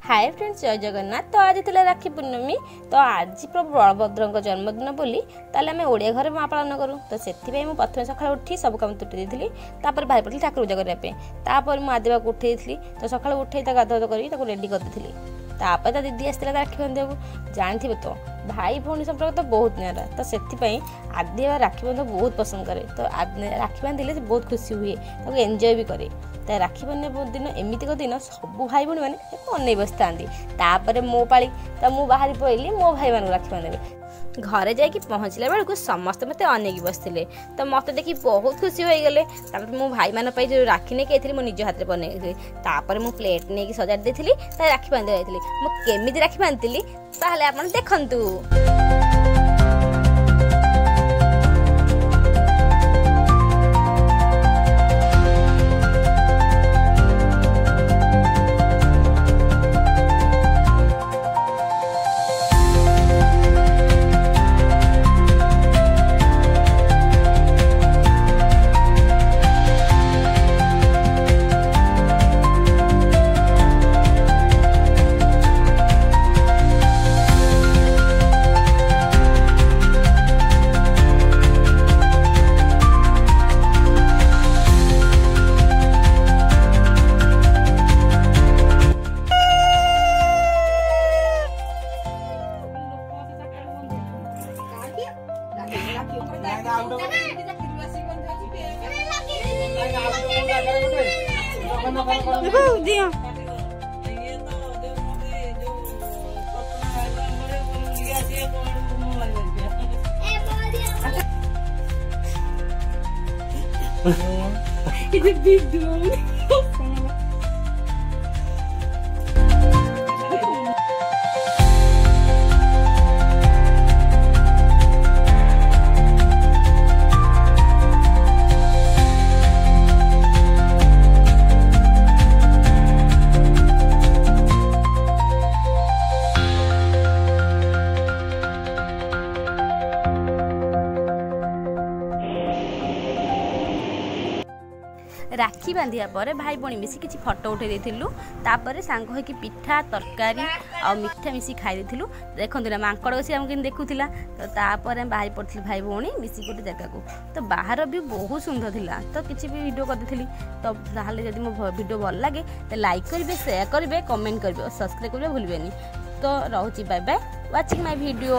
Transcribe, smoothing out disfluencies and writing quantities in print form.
Hi friends, जय जगन्नाथ। तो आज थी राखी पूर्णमी। तो आज प्रभु बलभद्र जन्मदिन बोली ताले आम ओडिया घर माँ पालन करूँ। तो से प्रथम सका उठी सब कम तुटी देती बाहर पड़ी ठाकुर पूजा करने मुझे आदिवा को उठे तो सका उठे गाधुआ कर रेडी करदी तापर तो दीदी आसला राखी बांधे जानते तो भाई भौणी संपर्क तो बहुत निरा। तो से आदि राखी बांध बहुत पसंद करे। तो राखी बांधिले बहुत खुशी हुए एंजॉय भी करे। तो राखी बांधने दिन एमती दिन सब भाई भौणी मैंने अनै बसता मो पाली तो मुझे बाहर पड़े मो भाई मान राखी बांधे घरे जाकि पहुँचला बेलू समस्त मत अनेक बसते। तो मत देखी बहुत खुशी हो गले। मो भाई मान जो राखी नहीं कही मो निज हाथ में बनई तापर मु प्लेट नहीं सजा देती राखी बांधि जाती मुझे राखी बांधि ताहले आपन देखंतु। It's a big dog. राखी बांधिया पर भाई भौणी मिसी किसी फोटो उठे देथिलु तापर सांग होई कि पिठा तरकारी आ मिठा मिसी खाई देथिलु। देखंतु ना मांकड़ बसी हम किन देखुथिला। तो तापर हम बाहर पड़थिल भाई भौणी मिसी गोटे जगह को। तो बाहर भी बहुत सुंदर थिला। तो किसी भी वीडियो कर देथिली। तो ताहले जदि मो वीडियो भल लागे तो लाइक करिवे, शेयर करिवे, कमेंट करिवे और सब्सक्राइब करिवे भूलबेनी। तो रहउची bye bye watching my video.